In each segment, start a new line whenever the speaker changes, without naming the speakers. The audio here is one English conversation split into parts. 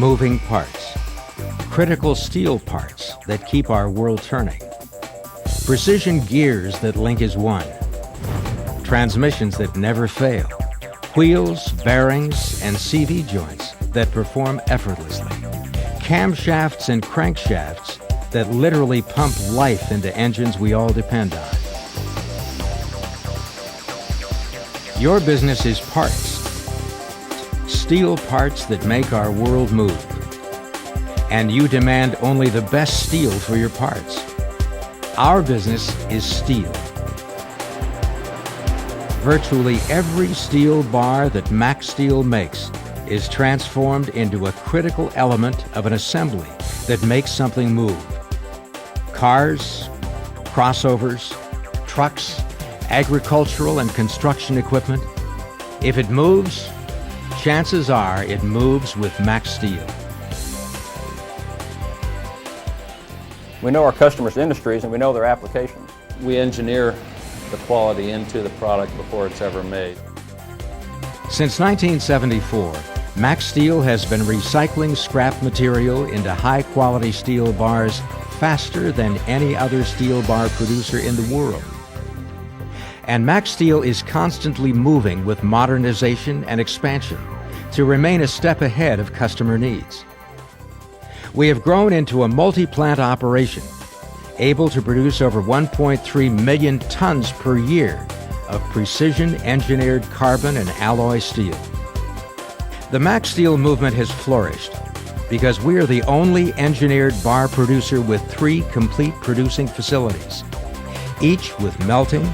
moving parts, critical steel parts that keep our world turning, precision gears that link as one, transmissions that never fail, wheels, bearings, and CV joints that perform effortlessly, camshafts and crankshafts that literally pump life into engines we all depend on. Your business is parts, steel parts that make our world move. And you demand only the best steel for your parts. Our business is steel. Virtually every steel bar that Macsteel makes is transformed into a critical element of an assembly that makes something move. Cars, crossovers, trucks, agricultural and construction equipment. If it moves, chances are it moves with Macsteel.
We know our customers' industries and we know their applications.
We engineer the quality into the product before it's ever made.
Since 1974, Macsteel has been recycling scrap material into high-quality steel bars faster than any other steel bar producer in the world. And Macsteel is constantly moving with modernization and expansion to remain a step ahead of customer needs. We have grown into a multi-plant operation, able to produce over 1.3 million tons per year of precision-engineered carbon and alloy steel. The Macsteel movement has flourished because we are the only engineered bar producer with 3 complete producing facilities, each with melting,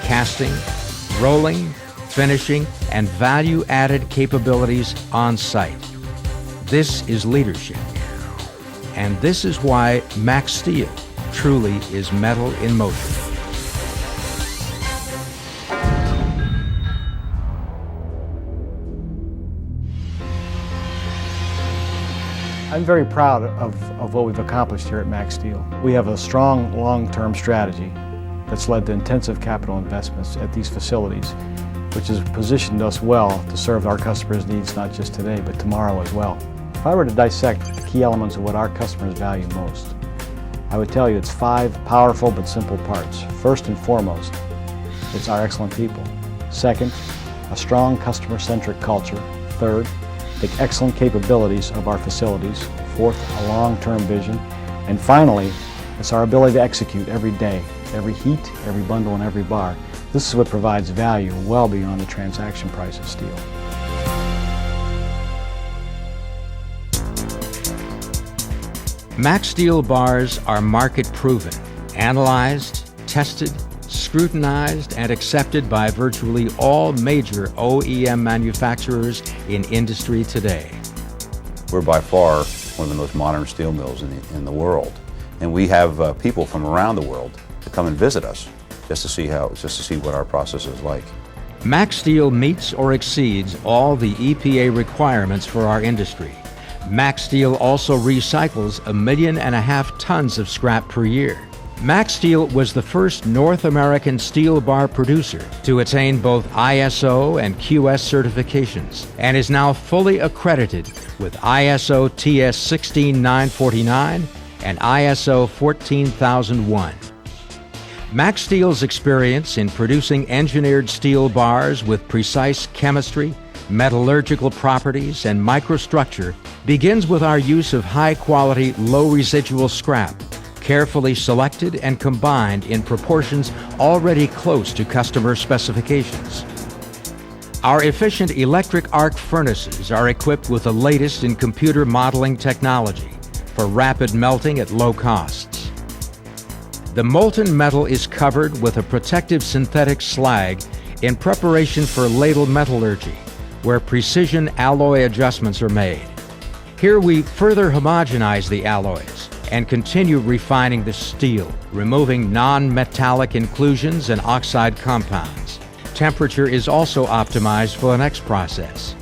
casting, rolling, finishing, and value-added capabilities on site. This is leadership. And this is why Macsteel truly is metal in motion.
I'm very proud of what we've accomplished here at Macsteel. We have a strong long-term strategy that's led to intensive capital investments at these facilities, which has positioned us well to serve our customers' needs not just today, but tomorrow as well. If I were to dissect the key elements of what our customers value most, I would tell you it's 5 powerful but simple parts. First and foremost, it's our excellent people. Second, a strong customer-centric culture. Third, the excellent capabilities of our facilities. Fourth, a long-term vision. And finally, it's our ability to execute every day, every heat, every bundle, and every bar. This is what provides value well beyond the transaction price of steel.
Macsteel bars are market-proven, analyzed, tested, scrutinized, and accepted by virtually all major OEM manufacturers in industry today.
We're by far one of the most modern steel mills in the world, and we have people from around the world to come and visit us just to see what our process is like.
Macsteel meets or exceeds all the EPA requirements for our industry. Macsteel also recycles 1.5 million tons of scrap per year. Macsteel was the first North American steel bar producer to attain both ISO and QS certifications and is now fully accredited with ISO TS 16949 and ISO 14001. Macsteel's experience in producing engineered steel bars with precise chemistry, metallurgical properties, and microstructure begins with our use of high-quality, low-residual scrap, carefully selected and combined in proportions already close to customer specifications. Our efficient electric arc furnaces are equipped with the latest in computer modeling technology for rapid melting at low costs. The molten metal is covered with a protective synthetic slag in preparation for ladle metallurgy, where precision alloy adjustments are made. Here we further homogenize the alloys and continue refining the steel, removing non-metallic inclusions and oxide compounds. Temperature is also optimized for the next process.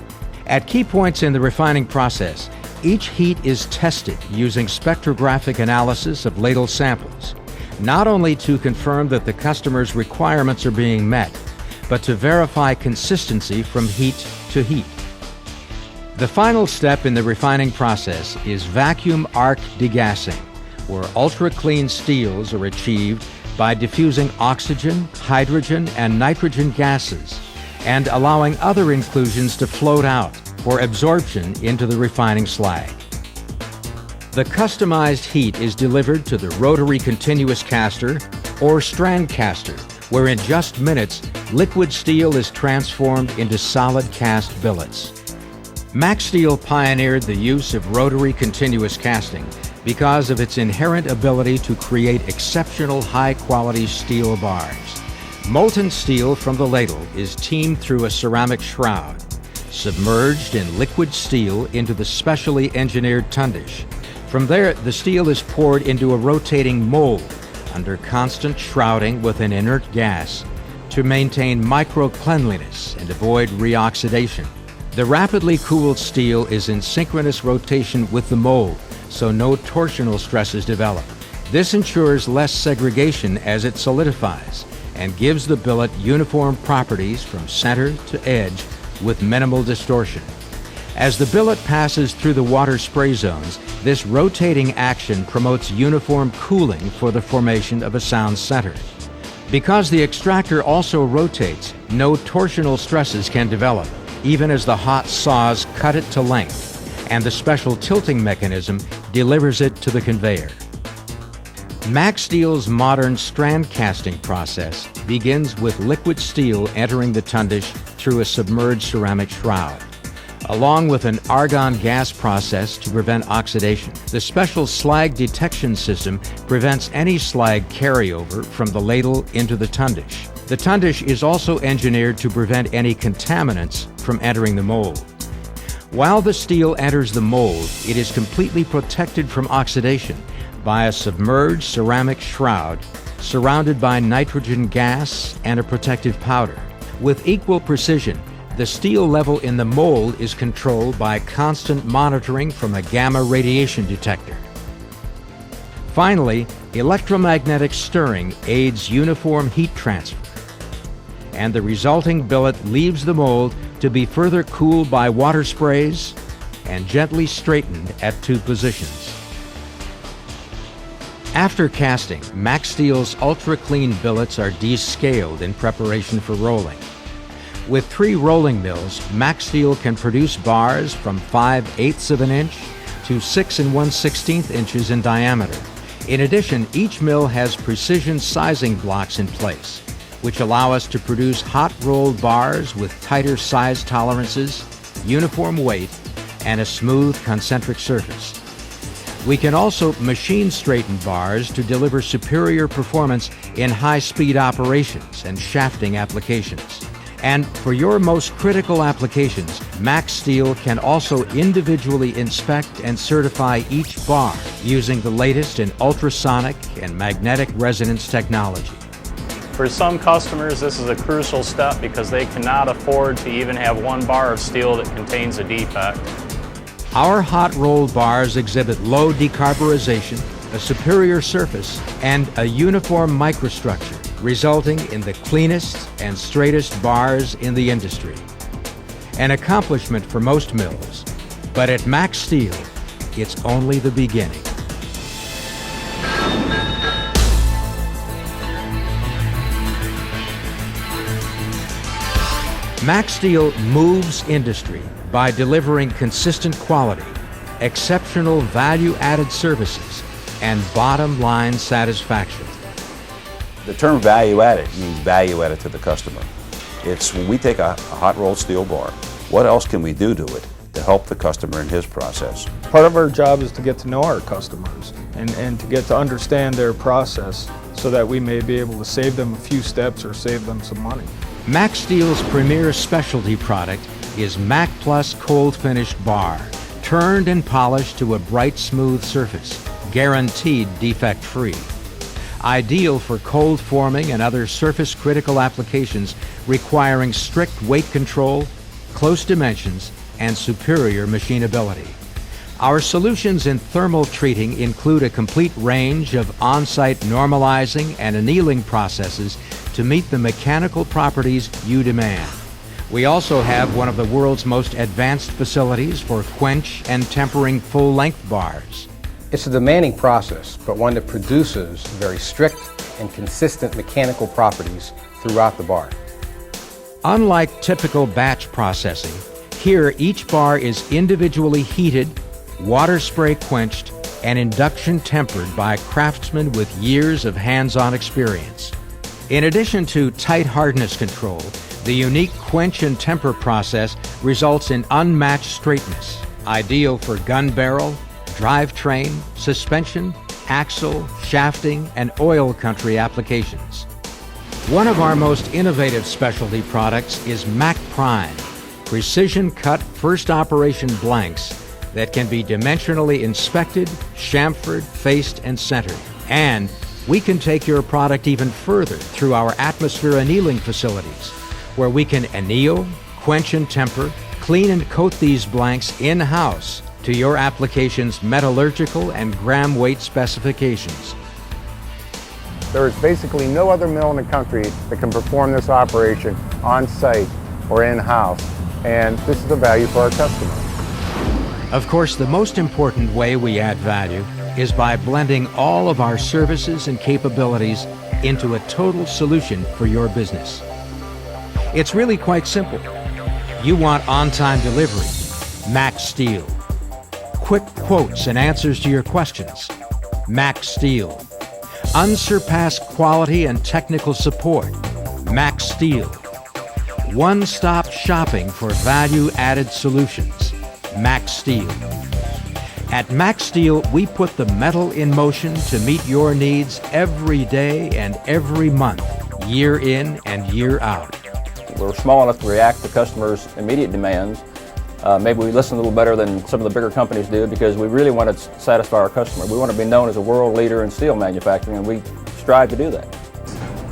At key points in the refining process, each heat is tested using spectrographic analysis of ladle samples, not only to confirm that the customer's requirements are being met, but to verify consistency from heat to heat. The final step in the refining process is vacuum arc degassing, where ultra-clean steels are achieved by diffusing oxygen, hydrogen, and nitrogen gases and allowing other inclusions to float out for absorption into the refining slag. The customized heat is delivered to the rotary continuous caster or strand caster, where in just minutes, liquid steel is transformed into solid cast billets. Macsteel pioneered the use of rotary continuous casting because of its inherent ability to create exceptional high-quality steel bars. Molten steel from the ladle is teamed through a ceramic shroud, submerged in liquid steel into the specially engineered tundish. From there, the steel is poured into a rotating mold under constant shrouding with an inert gas to maintain micro-cleanliness and avoid reoxidation. The rapidly cooled steel is in synchronous rotation with the mold, so no torsional stresses develop. This ensures less segregation as it solidifies and gives the billet uniform properties from center to edge with minimal distortion. As the billet passes through the water spray zones, this rotating action promotes uniform cooling for the formation of a sound center. Because the extractor also rotates, no torsional stresses can develop, even as the hot saws cut it to length, and the special tilting mechanism delivers it to the conveyor. Macsteel's modern strand casting process begins with liquid steel entering the tundish through a submerged ceramic shroud, along with an argon gas process to prevent oxidation. The special slag detection system prevents any slag carryover from the ladle into the tundish. The tundish is also engineered to prevent any contaminants from entering the mold. While the steel enters the mold, it is completely protected from oxidation by a submerged ceramic shroud surrounded by nitrogen gas and a protective powder. With equal precision, the steel level in the mold is controlled by constant monitoring from a gamma radiation detector. Finally, electromagnetic stirring aids uniform heat transfer, and the resulting billet leaves the mold to be further cooled by water sprays and gently straightened at 2 positions. After casting, Macsteel's ultra-clean billets are descaled in preparation for rolling. With 3 rolling mills, Macsteel can produce bars from 5/8 of an inch to 6 1/16 inches in diameter. In addition, each mill has precision sizing blocks in place, which allow us to produce hot-rolled bars with tighter size tolerances, uniform weight, and a smooth concentric surface. We can also machine straighten bars to deliver superior performance in high-speed operations and shafting applications. And for your most critical applications, Macsteel can also individually inspect and certify each bar using the latest in ultrasonic and magnetic resonance technology.
For some customers, this is a crucial step because they cannot afford to even have 1 bar of steel that contains a defect.
Our hot rolled bars exhibit low decarburization, a superior surface, and a uniform microstructure, resulting in the cleanest and straightest bars in the industry. An accomplishment for most mills, but at Macsteel, it's only the beginning. Macsteel moves industry by delivering consistent quality, exceptional value-added services, and bottom-line satisfaction.
The term value added means value added to the customer. It's when we take a hot rolled steel bar, what else can we do to it to help the customer in his process?
Part of our job is to get to know our customers and to get to understand their process so that we may be able to save them a few steps or save them some money.
Macsteel's premier specialty product is Mac Plus Cold Finished Bar, turned and polished to a bright, smooth surface, guaranteed defect-free. Ideal for cold forming and other surface-critical applications requiring strict weight control, close dimensions, and superior machinability. Our solutions in thermal treating include a complete range of on-site normalizing and annealing processes to meet the mechanical properties you demand. We also have one of the world's most advanced facilities for quench and tempering full-length bars.
It's a demanding process, but one that produces very strict and consistent mechanical properties throughout the bar.
Unlike typical batch processing, here each bar is individually heated, water spray quenched, and induction tempered by craftsmen with years of hands-on experience. In addition to tight hardness control, the unique quench and temper process results in unmatched straightness, ideal for gun barrel, drivetrain, suspension, axle, shafting, and oil country applications. One of our most innovative specialty products is Mac Prime, precision-cut first operation blanks that can be dimensionally inspected, chamfered, faced, and centered. And we can take your product even further through our atmosphere annealing facilities, where we can anneal, quench and temper, clean and coat these blanks in-house to your application's metallurgical and gram weight specifications.
There is basically no other mill in the country that can perform this operation on-site or in-house, and this is a value for our customers.
Of course, the most important way we add value is by blending all of our services and capabilities into a total solution for your business. It's really quite simple. You want on-time delivery, Macsteel. Quick quotes and answers to your questions, Macsteel. Unsurpassed quality and technical support, Macsteel. One-stop shopping for value-added solutions, Macsteel. At Macsteel, we put the metal in motion to meet your needs every day and every month, year in and year out.
We're small enough to react to customers' immediate demands. Maybe we listen a little better than some of the bigger companies do because we really want to satisfy our customer. We want to be known as a world leader in steel manufacturing, and we strive to do that.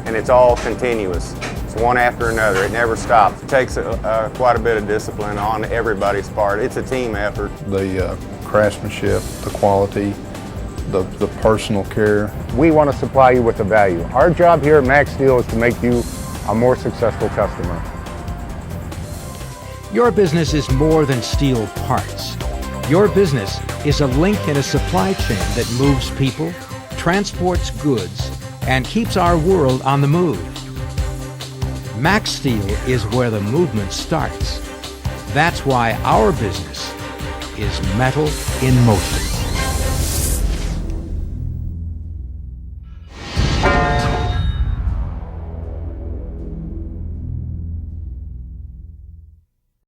And it's all continuous. It's one after another. It never stops. It takes quite a bit of discipline on everybody's part. It's a team effort.
The craftsmanship, the quality, the personal care.
We want to supply you with the value. Our job here at Macsteel is to make you a more successful customer.
Your business is more than steel parts. Your business is a link in a supply chain that moves people, transports goods, and keeps our world on the move. Macsteel is where the movement starts. That's why our business is metal in motion.